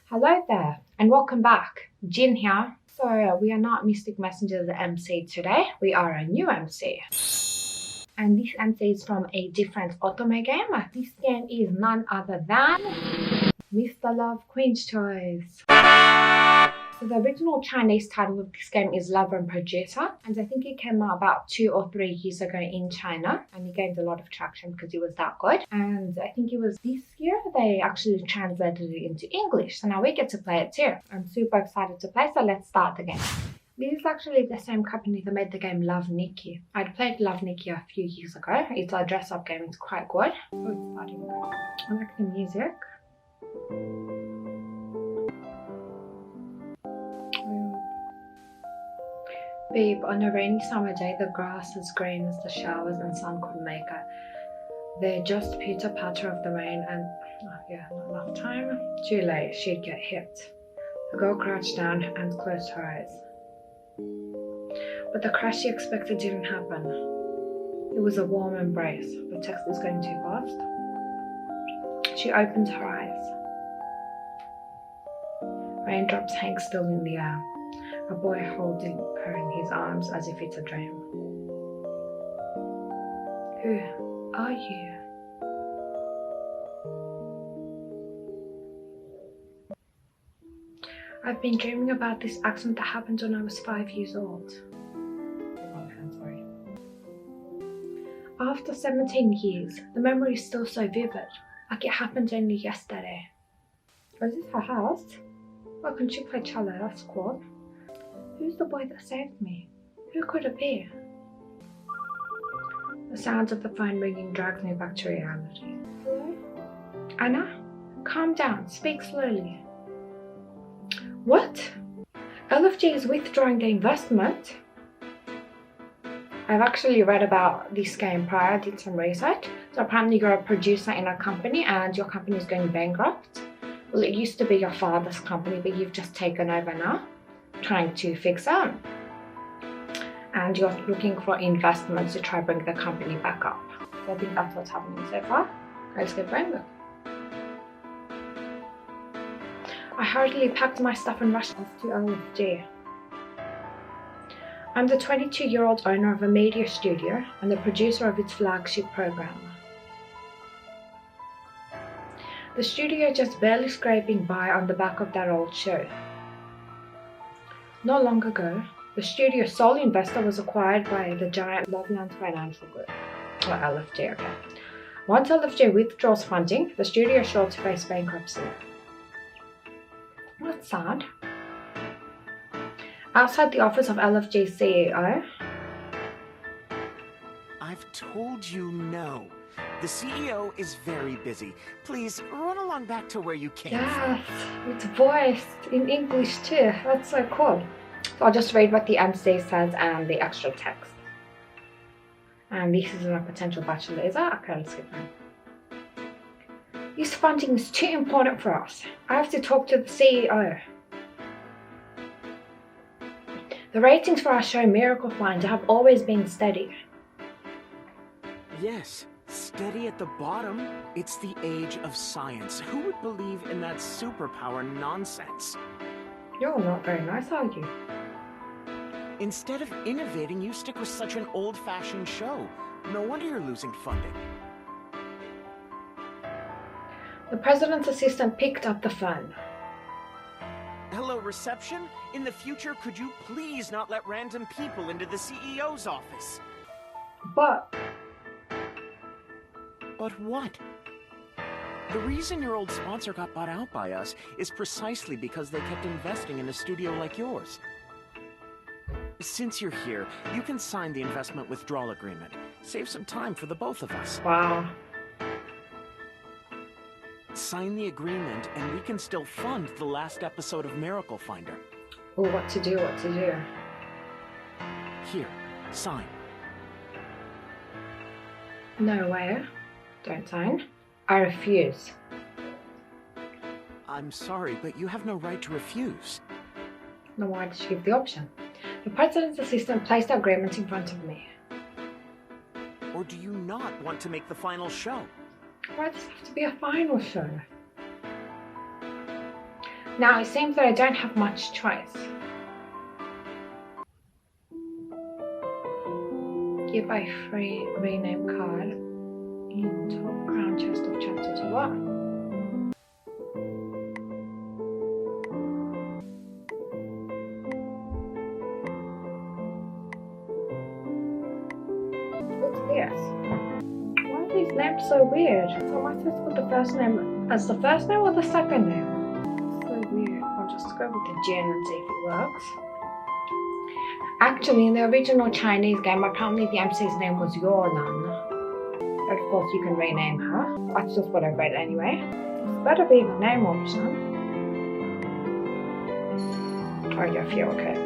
Hello there, and welcome back. Jin here. So we are not Mystic Messengers MC today. We are a new MC. And this MC is from a different otome game. This game is none other than Mr. Love Queen's Choice. So the original Chinese title of this game is Lover and Producer, and I think it came out about 2 or 3 years ago in China, and it gained a lot of traction because it was that good. And I think it was this year they actually translated it into English, so now we get to play it too. I'm super excited to play, so let's start the game. This is actually the same company that made the game Love Nikki. I'd played Love Nikki a few years ago. It's a dress-up game, it's quite good. Oh, it's starting. I like the music. Babe, on a rainy summer day, the grass is green as the showers and sun could make it. They're just pitter-patter of the rain and, not enough time. Too late, she'd get hit. The girl crouched down and closed her eyes. But the crash she expected didn't happen. It was a warm embrace. The text is going too fast. She opened her eyes. Raindrops hang still in the air. A boy holding her in his arms as if it's a dream. Who are you? I've been dreaming about this accident that happened when I was 5 years old. Sorry. After 17 years, the memory is still so vivid, like it happened only yesterday. Was this her house? Why couldn't she play cello? That's cool. Who's the boy that saved me? Who could it be? The sounds of the phone ringing drags me back to reality. Hello? Anna? Calm down. Speak slowly. What? LFG is withdrawing the investment? I've actually read about this game prior, did some research. So apparently you're a producer in a company and your company is going bankrupt. Well, it used to be your father's company, but you've just taken over now, trying to fix it, and you're looking for investments to try bring the company back up. So I think that's what's happening so far. Let's get going. I hurriedly packed my stuff and rushed off to LFG. I'm the 22-year-old owner of a media studio and the producer of its flagship program. The studio just barely scraping by on the back of that old show. Not long ago, the studio's sole investor was acquired by the giant Loveland Financial Group, or LFG, okay. Once LFG withdraws funding, the studio is sure to face bankruptcy. That's sad. Outside the office of LFG's CEO. I've told you no. The CEO is very busy. Please, run along back to where you came from. Yes, it's voiced in English too. That's so cool. So I'll just read what the MC says and the extra text. And this is a potential bachelor, is that? Okay, let's get going. This funding is too important for us. I have to talk to the CEO. The ratings for our show Miracle Finder have always been steady. Yes, steady at the bottom. It's the age of science. Who would believe in that superpower nonsense? You're not very nice, are you? Instead of innovating, you stick with such an old-fashioned show. No wonder you're losing funding. The president's assistant picked up the phone. Hello, reception? In the future, could you please not let random people into the CEO's office? But what? The reason your old sponsor got bought out by us is precisely because they kept investing in a studio like yours. Since you're here, you can sign the investment withdrawal agreement. Save some time for the both of us. Wow. Sign the agreement and we can still fund the last episode of Miracle Finder. Oh, what to do. Here, sign. No way. Don't sign. I refuse. I'm sorry, but you have no right to refuse. Then why did she give the option? The president's assistant placed the agreement in front of me. Or do you not want to make the final show? Why does it have to be a final show? Now it seems that I don't have much choice. Give a free rename card in top crown chest of chapter 2. What? What's this? Why are these names so weird? So am I supposed to put the first name as the first name or the second name? It's so weird. I'll just go with the Jin and see if it works. Actually, in the original Chinese game, apparently the MC's name was Yolan. But of course, you can rename her. That's just what I read anyway. It's better be the name option. Oh, yeah, I feel okay.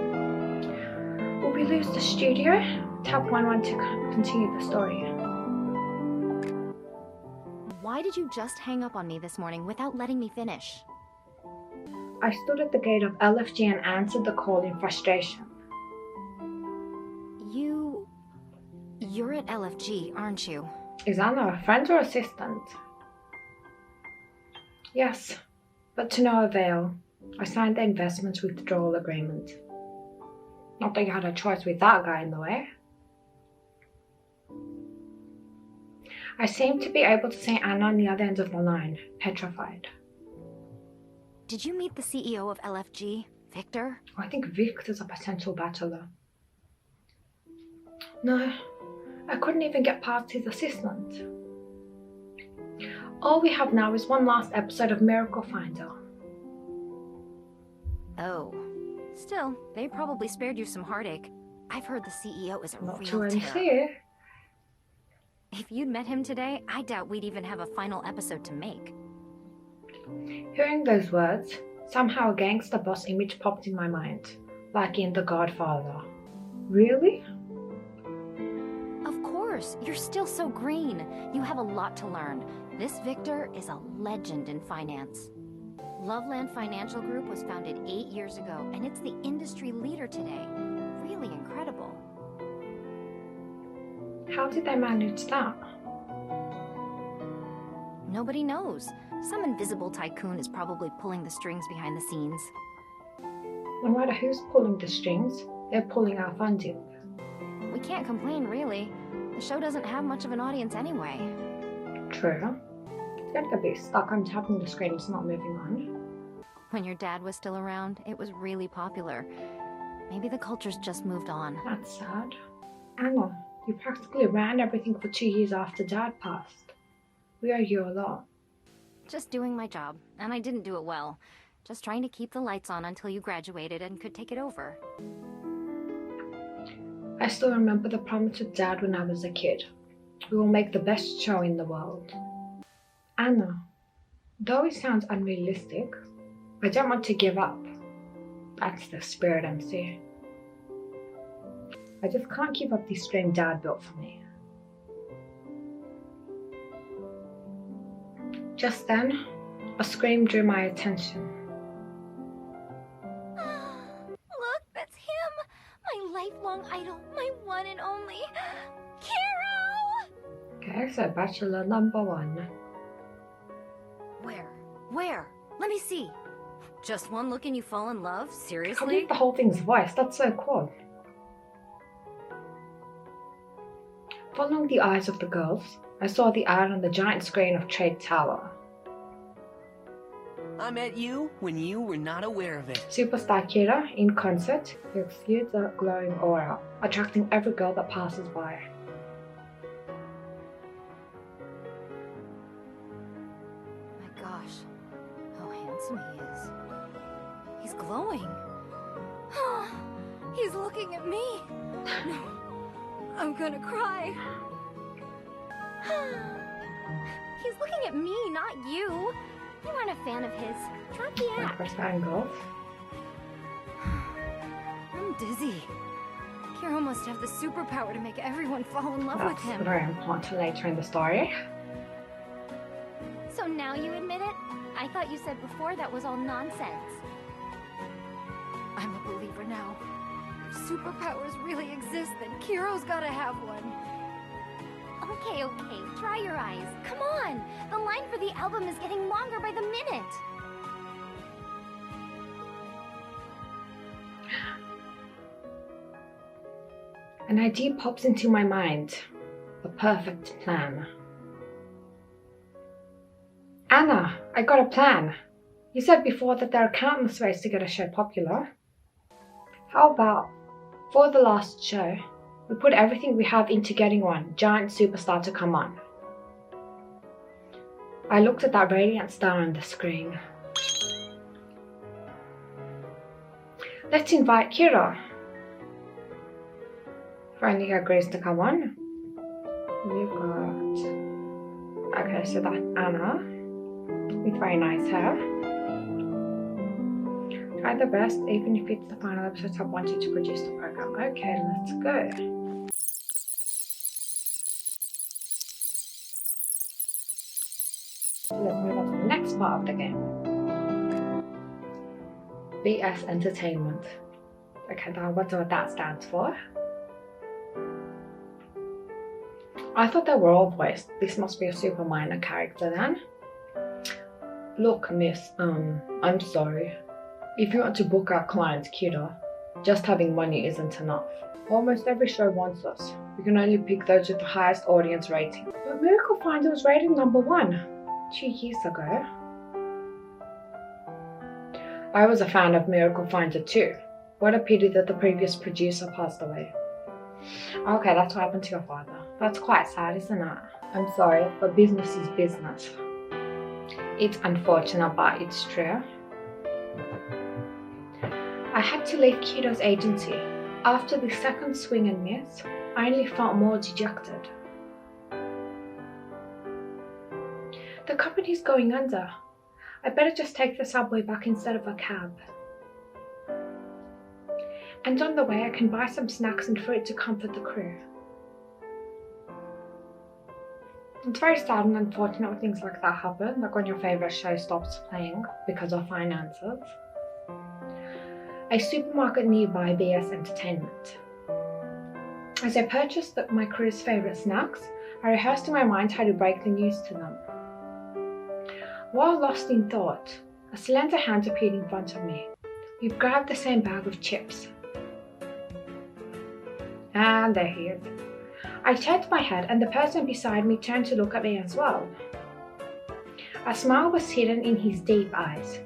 Will we lose the studio? Tap 1 to continue the story. Why did you just hang up on me this morning without letting me finish? I stood at the gate of LFG and answered the call in frustration. You're at LFG, aren't you? Is Anna a friend or assistant? Yes, but to no avail. I signed the investment withdrawal agreement. Not that you had a choice with that guy in the way. I seem to be able to see Anna on the other end of the line, petrified. Did you meet the CEO of LFG, Victor? I think Victor's a potential battler. No, I couldn't even get past his assistant. All we have now is one last episode of Miracle Finder. Oh. Still, they probably spared you some heartache. I've heard the CEO is a Not real too terror. unclear. If you'd met him today, I doubt we'd even have a final episode to make. Hearing those words, somehow a gangster boss image popped in my mind, like in The Godfather. Really? Of course, you're still so green. You have a lot to learn. This Victor is a legend in finance. Loveland Financial Group was founded 8 years ago, and it's the industry leader today. Really incredible. How did they manage that? Nobody knows. Some invisible tycoon is probably pulling the strings behind the scenes. No matter who's pulling the strings, they're pulling our funding. We can't complain, really. The show doesn't have much of an audience anyway. True. It's getting a bit stuck. I'm tapping the screen, it's not moving on. When your dad was still around, it was really popular. Maybe the culture's just moved on. That's sad. Anna, you practically ran everything for 2 years after Dad passed. We owe you a lot. Just doing my job, and I didn't do it well. Just trying to keep the lights on until you graduated and could take it over. I still remember the promise with Dad when I was a kid. We will make the best show in the world. Anna, though it sounds unrealistic, I don't want to give up. That's the spirit MC. I just can't keep up this dream Dad built for me. Just then, a scream drew my attention. Look, that's him! My lifelong idol, my one and only Kiro! Okay, so Bachelor number 1. Where? Let me see. Just one look and you fall in love? I can't Seriously? believe the whole thing's voiced. That's so cool. Following the eyes of the girls, I saw the ad on the giant screen of Trade Tower. I met you when you were not aware of it. Superstar Kiro in concert, he exudes a glowing aura, attracting every girl that passes by. My gosh, how handsome he is. He's glowing. He's looking at me. No, I'm gonna cry. He's looking at me, not you. You aren't a fan of his. Drop the My act. first angle. I'm dizzy. Kiro must have the superpower to make everyone fall in love with That's him. very important later in the story. So now you admit it? I thought you said before that was all nonsense. I'm a believer now. If superpowers really exist, then Kiro's gotta have one. Okay, dry your eyes. Come on! The line for the album is getting longer by the minute. An idea pops into my mind. The perfect plan. Anna, I got a plan. You said before that there are countless ways to get a show popular. How about, for the last show, we put everything we have into getting one giant superstar to come on? I looked at that radiant star on the screen. Let's invite Kiro. If only he agrees to come on. You got... Okay, so that's Anna with very nice hair. Try the best, even if it's the final episode I want you to produce the program. Okay, let's go. So let's move on to the next part of the game. BS Entertainment. Okay, now what that stands for? I thought they were all voiced. This must be a super minor character then. Look, miss, I'm sorry. If you want to book our clients, Kiro, just having money isn't enough. Almost every show wants us. We can only pick those with the highest audience rating. But Miracle Finder was rated #1 2 years ago. I was a fan of Miracle Finder too. What a pity that the previous producer passed away. Okay, that's what happened to your father. That's quite sad, isn't it? I'm sorry, but business is business. It's unfortunate, but it's true. I had to leave Kiro's agency. After the second swing and miss, I only felt more dejected. The company's going under. I better just take the subway back instead of a cab. And on the way I can buy some snacks and fruit to comfort the crew. It's very sad and unfortunate when things like that happen, like when your favourite show stops playing because of finances. A supermarket nearby BS Entertainment. As I purchased my crew's favourite snacks, I rehearsed in my mind how to break the news to them. While lost in thought, a slender hand appeared in front of me. We grabbed the same bag of chips. And there he is. I turned my head and the person beside me turned to look at me as well. A smile was hidden in his deep eyes.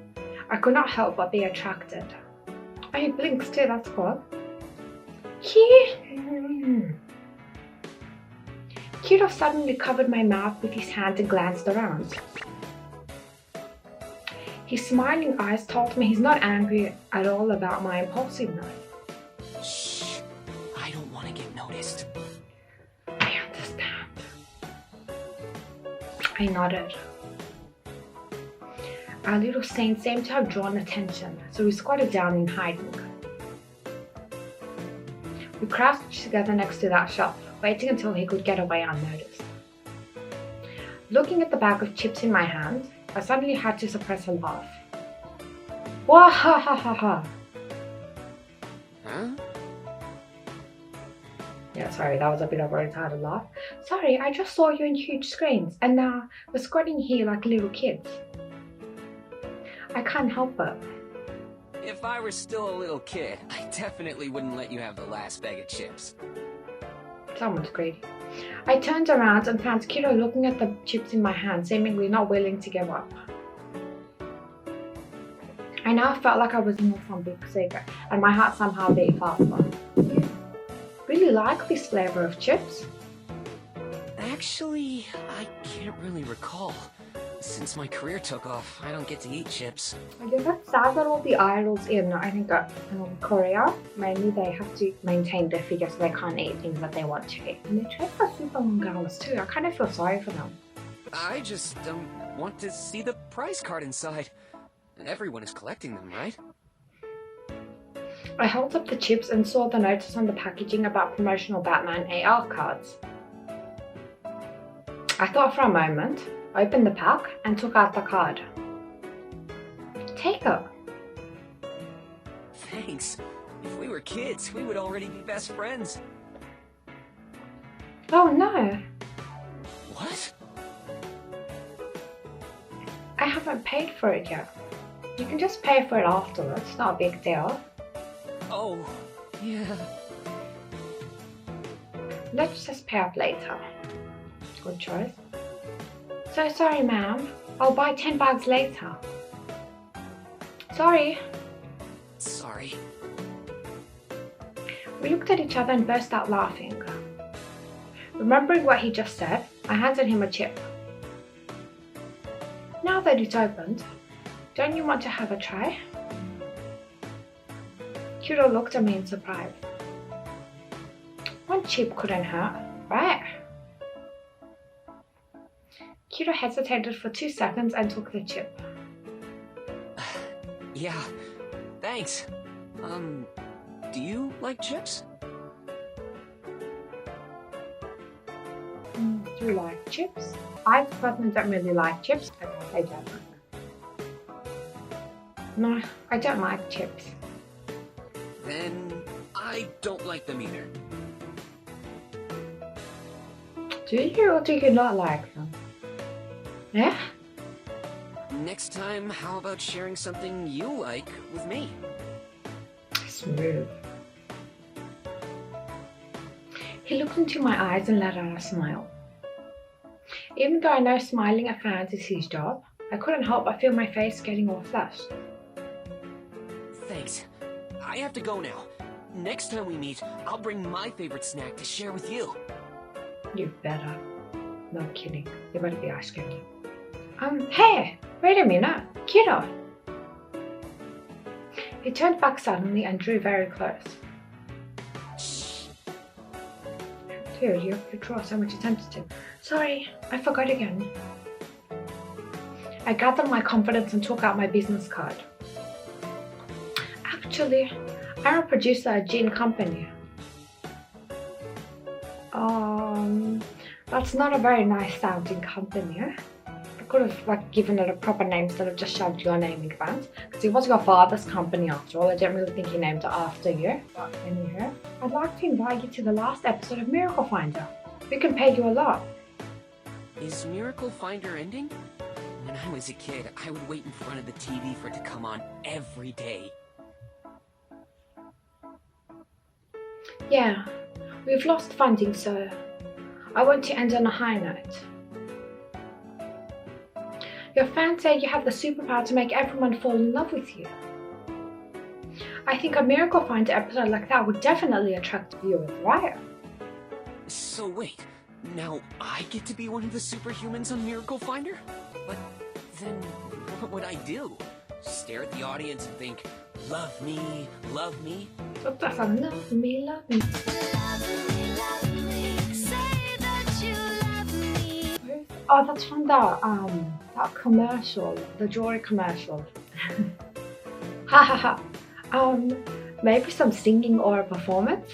I could not help but be attracted. Oh, he blinks too, that's cool. Kiro suddenly covered my mouth with his hand and glanced around. His smiling eyes told me he's not angry at all about my impulsiveness. Shh. I don't want to get noticed. I understand. I nodded. Our little saint seemed to have drawn attention, so we squatted down in hiding. We crouched together next to that shelf, waiting until he could get away unnoticed. Looking at the bag of chips in my hand, I suddenly had to suppress a laugh. Wah ha ha ha ha! Huh? Yeah, sorry, that was a bit of a retarded laugh. Sorry, I just saw you in huge screens, and now we're squatting here like little kids. I can't help it. If I were still a little kid, I definitely wouldn't let you have the last bag of chips. Someone's greedy. I turned around and found Kiro looking at the chips in my hand, seemingly not willing to give up. I now felt like I was in some big secret, and my heart somehow beat faster. You really like this flavor of chips? Actually, I can't really recall. Since my career took off, I don't get to eat chips. I guess that's sad that all the idols in, I think, Korea, mainly they have to maintain their figure so they can't eat things that they want to eat. And they train for super long hours too. I kind of feel sorry for them. I just want to see the prize card inside. Everyone is collecting them, right? I held up the chips and saw the notice on the packaging about promotional Batman AR cards. I thought for a moment, opened the pack and took out the card. Take it. Thanks. If we were kids, we would already be best friends. Oh no. What? I haven't paid for it yet. You can just pay for it afterwards, not a big deal. Oh, yeah. Let's just pay up later. Good choice. So sorry, ma'am. I'll buy 10 bags later. Sorry. Sorry. We looked at each other and burst out laughing. Remembering what he just said, I handed him a chip. Now that it's opened, don't you want to have a try? Kiro looked at me in surprise. One chip couldn't hurt, right? Kiro hesitated for 2 seconds and took the chip. Yeah, thanks. Do you like chips? Do you like chips? I personally don't really like chips. I don't. No, I don't like chips. Then I don't like them either. Do you or do you not like them? Yeah? Next time, how about sharing something you like with me? Smooth. He looked into my eyes and let out a smile. Even though I know smiling at fans is his job, I couldn't help but feel my face getting all flushed. Thanks. I have to go now. Next time we meet, I'll bring my favorite snack to share with you. You better. No kidding. You better be ice cream. Hey! Wait a minute. Kiro! He turned back suddenly and drew very close. Shh. Dude, you draw so much attention. Sorry, I forgot again. I gathered my confidence and took out my business card. Actually, I'm a producer at Gin Company. That's not a very nice sounding company. I could have given it a proper name instead of just shoved your name in advance. Because it was your father's company after all. I don't really think he named it after you. But anywho, I'd like to invite you to the last episode of Miracle Finder. We can pay you a lot. Is Miracle Finder ending? When I was a kid, I would wait in front of the TV for it to come on every day. Yeah, we've lost funding, so I want to end on a high note. Your fans say you have the superpower to make everyone fall in love with you. I think a Miracle Finder episode like that would definitely attract viewers, right? So wait, now I get to be one of the superhumans on Miracle Finder? But then what would I do? Stare at the audience and think, love me, love me? So that's a love me, love me. Oh, that's from that commercial, the jewelry commercial. Ha ha ha. Maybe some singing or a performance?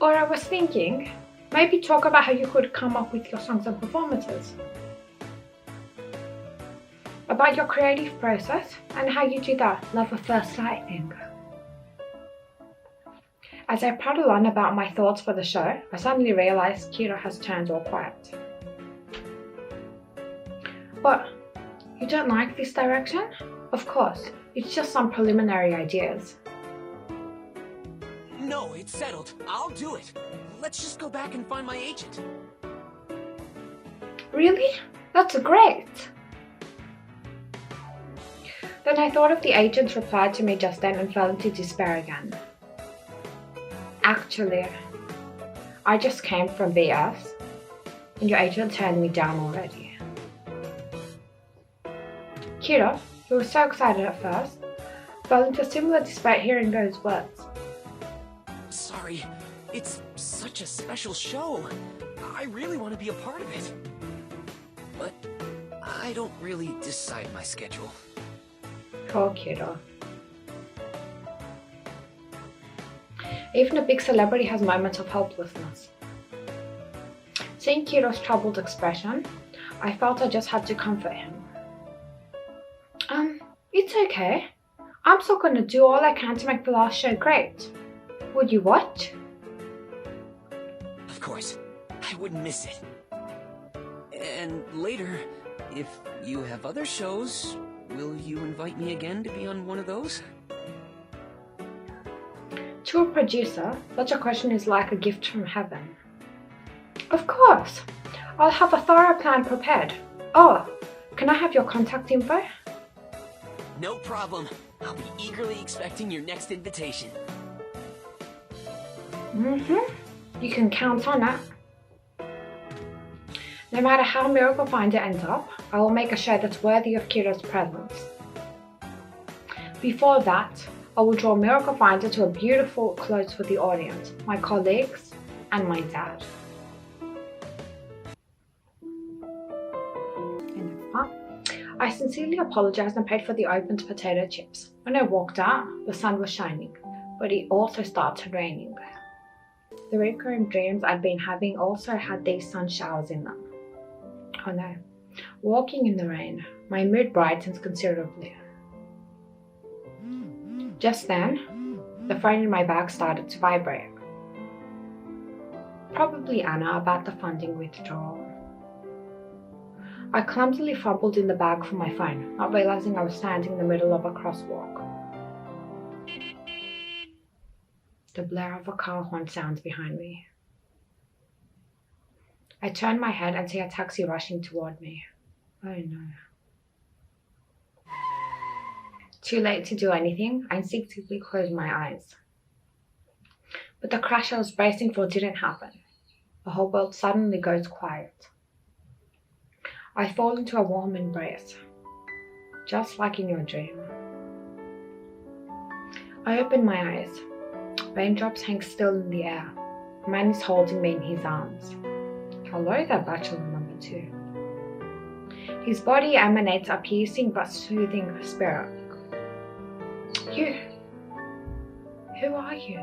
Or I was thinking, maybe talk about how you could come up with your songs and performances. About your creative process and how you do that love at first sight thing. As I prattle on about my thoughts for the show, I suddenly realised Kiro has turned all quiet. What? You don't like this direction? Of course, it's just some preliminary ideas. No, it's settled. I'll do it. Let's just go back and find my agent. Really? That's great! Then I thought of the agent's reply to me just then and fell into despair again. Actually, I just came from BS, and your agent turned me down already. Kiro, who was so excited at first, fell into similar despair hearing those words. Sorry, it's such a special show. I really want to be a part of it. But I don't really decide my schedule. Poor Kiro. Even a big celebrity has moments of helplessness. Seeing Kiro's troubled expression, I felt I just had to comfort him. It's okay. I'm still gonna do all I can to make the last show great. Would you watch? Of course. I wouldn't miss it. And later, if you have other shows, will you invite me again to be on one of those? To a producer, such a question is like a gift from heaven. Of course! I'll have a thorough plan prepared. Oh, can I have your contact info? No problem. I'll be eagerly expecting your next invitation. You can count on it. No matter how Miracle Finder ends up, I will make a show that's worthy of Kiro's presence. Before that, I will draw Miracle Finder to a beautiful close for the audience, my colleagues, and my dad. I sincerely apologized and paid for the opened potato chips. When I walked out, the sun was shining, but it also started raining. The recurring dreams I'd been having also had these sun showers in them. Oh no. Walking in the rain, my mood brightens considerably. Just then, the phone in my bag started to vibrate. Probably Anna about the funding withdrawal. I clumsily fumbled in the bag for my phone, not realizing I was standing in the middle of a crosswalk. The blare of a car horn sounds behind me. I turn my head and see a taxi rushing toward me. Oh no. Too late to do anything, I instinctively closed my eyes. But the crash I was bracing for didn't happen. The whole world suddenly goes quiet. I fall into a warm embrace, just like in your dream. I open my eyes. Raindrops hang still in the air. A man is holding me in his arms. Hello there, bachelor number 2. His body emanates a piercing but soothing spirit. You. Who are you?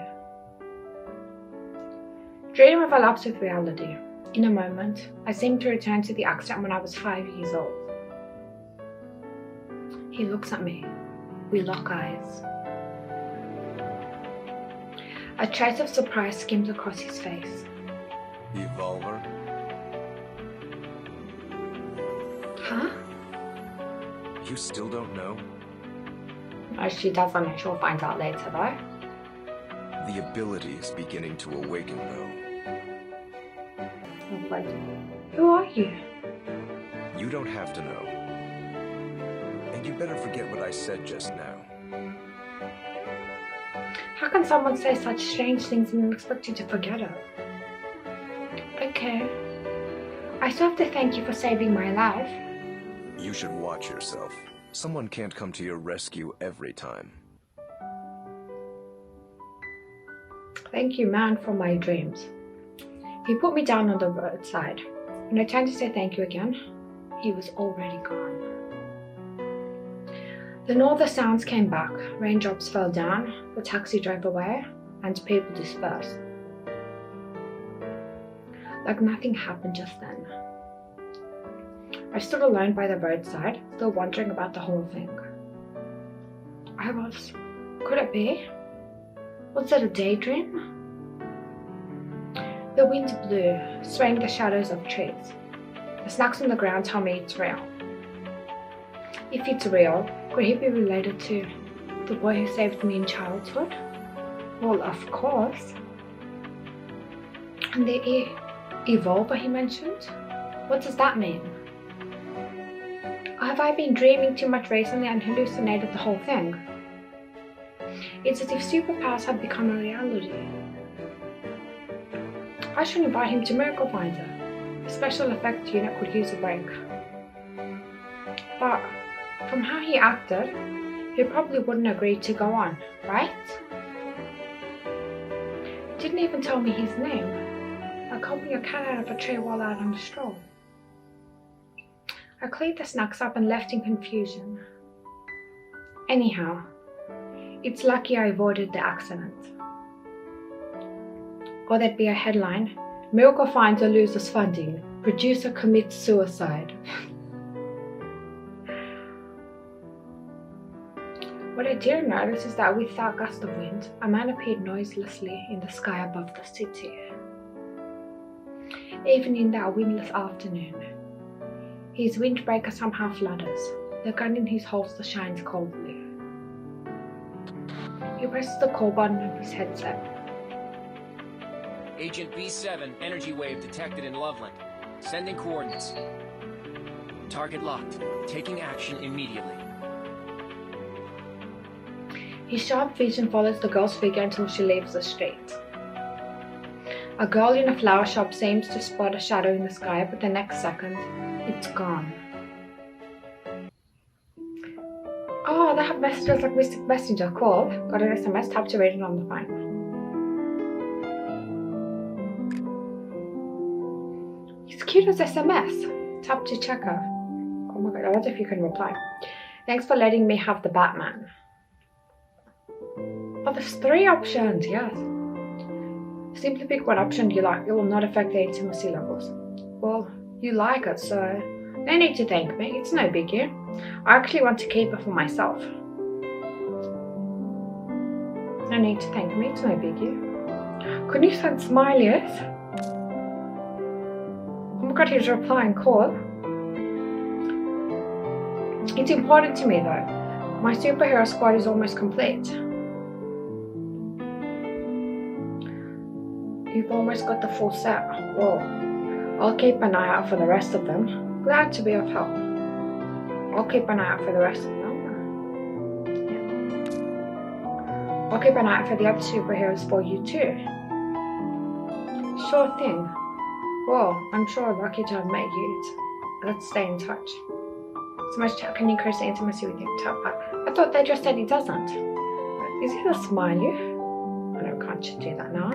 Dream overlaps with reality. In a moment, I seem to return to the accident when I was 5 years old. He looks at me. We lock eyes. A trace of surprise skims across his face. Evolver? Huh? You still don't know? No, she doesn't. She'll find out later though. The ability is beginning to awaken though. Who are you? You don't have to know. And you better forget what I said just now. How can someone say such strange things and expect you to forget it? Okay. I still have to thank you for saving my life. You should watch yourself. Someone can't come to your rescue every time. Thank you, man, for my dreams. He put me down on the roadside. When I turned to say thank you again, he was already gone. Then all the sounds came back. Raindrops fell down, the taxi drove away, and people dispersed. Like nothing happened just then. I stood alone by the roadside, still wondering about the whole thing. Could it be? Was it a daydream? The wind blew, swaying the shadows of trees. The snacks on the ground tell me it's real. If it's real, could he be related to the boy who saved me in childhood? Well, of course. And the evolver he mentioned? What does that mean? Or have I been dreaming too much recently and hallucinated the whole thing? It's as if superpowers have become a reality. I should invite him to Miracle Finder. The special effects unit could use a break. But from how he acted, he probably wouldn't agree to go on, right? Didn't even tell me his name. Like helping a cat out of a tree while out on a stroll. I cleared the snacks up and left in confusion. Anyhow, it's lucky I avoided the accident. Or there'd be a headline, Miracle Finder loses funding, producer commits suicide. What I didn't notice is that with that gust of wind, a man appeared noiselessly in the sky above the city. Even in that windless afternoon, his windbreaker somehow flutters. The gun in his holster shines coldly. He presses the call button of his headset. Agent B7, energy wave detected in Loveland. Sending coordinates. Target locked. Taking action immediately. His sharp vision follows the girl's figure until she leaves the street. A girl in a flower shop seems to spot a shadow in the sky, but the next second, it's gone. Oh, they have messages like Mystic Messenger. Cool. Got an SMS, tap to read it on the phone. It's Kiro's SMS. Tap to check her. Oh my god, I wonder if you can reply. Thanks for letting me have the Batman. Oh, there's 3 options, yes. Simply pick one option you like. It will not affect the intimacy levels. Well, you like it, so no need to thank me. It's no biggie. I actually want to keep it for myself. No need to thank me. It's no biggie. Couldn't you send smileys? Oh my god, he's replying cool. It's important to me though. My superhero squad is almost complete. You've almost got the full set. Whoa. I'll keep an eye out for the rest of them. Glad to be of help. I'll keep an eye out for the rest of them. Yeah. I'll keep an eye out for the other superheroes for you too. Sure thing. Well, I'm sure lucky to have met you. Let's stay in touch. So much chat can increase the intimacy with you. I thought they just said it doesn't. Is it a smiley? I know, can't you do that now?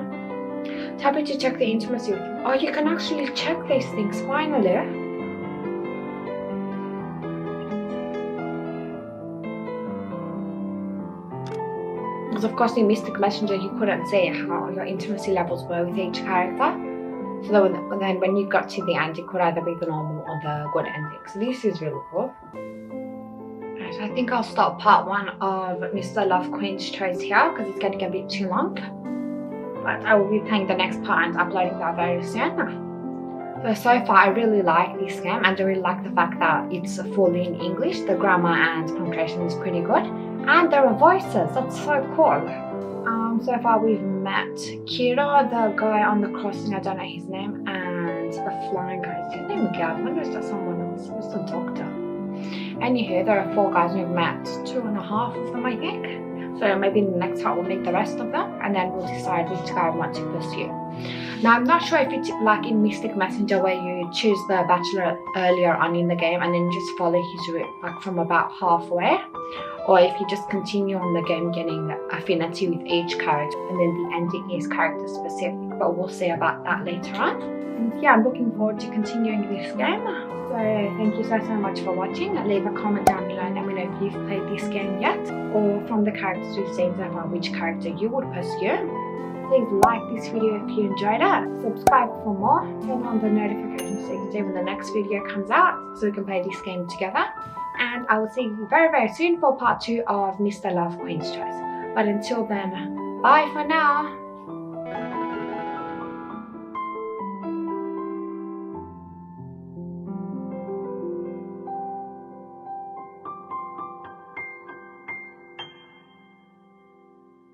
Happy to check the intimacy with you. Oh, you can actually check these things finally. Because of course in Mystic Messenger you couldn't see how your intimacy levels were with each character. So then when you got to the end, it could either be the normal or the good ending. So this is really cool. Right, I think I'll stop part 1 of Mr. Love Queen's Choice here because it's getting a bit too long. But I will be playing the next part and uploading that very soon. So far I really like this game, and I really like the fact that it's fully in English. The grammar and punctuation is pretty good. And there are voices, that's so cool. So far we've met Kiro, the guy on the crossing, I don't know his name, and the flying guy. Is his name Gavin or is that someone else? Who's the doctor? Anywho, there are 4 guys, we've met 2.5 of them I think. So maybe in the next part we'll meet the rest of them and then we'll decide which guy we want to pursue. Now I'm not sure if it's like in Mystic Messenger where you choose the bachelor earlier on in the game and then you just follow his route like from about halfway, or if you just continue on the game getting affinity with each character and then the ending is character specific, but we'll see about that later on. And yeah, I'm looking forward to continuing this game. So thank you so much for watching. Leave a comment down below and let me know if you've played this game yet, or from the characters we've seen so far, which character you would pursue. Please like this video if you enjoyed it, subscribe for more, turn on the notifications so you can see when the next video comes out so we can play this game together. And I will see you very, very soon for part 2 of Mr. Love Queen's Choice. But until then, bye for now.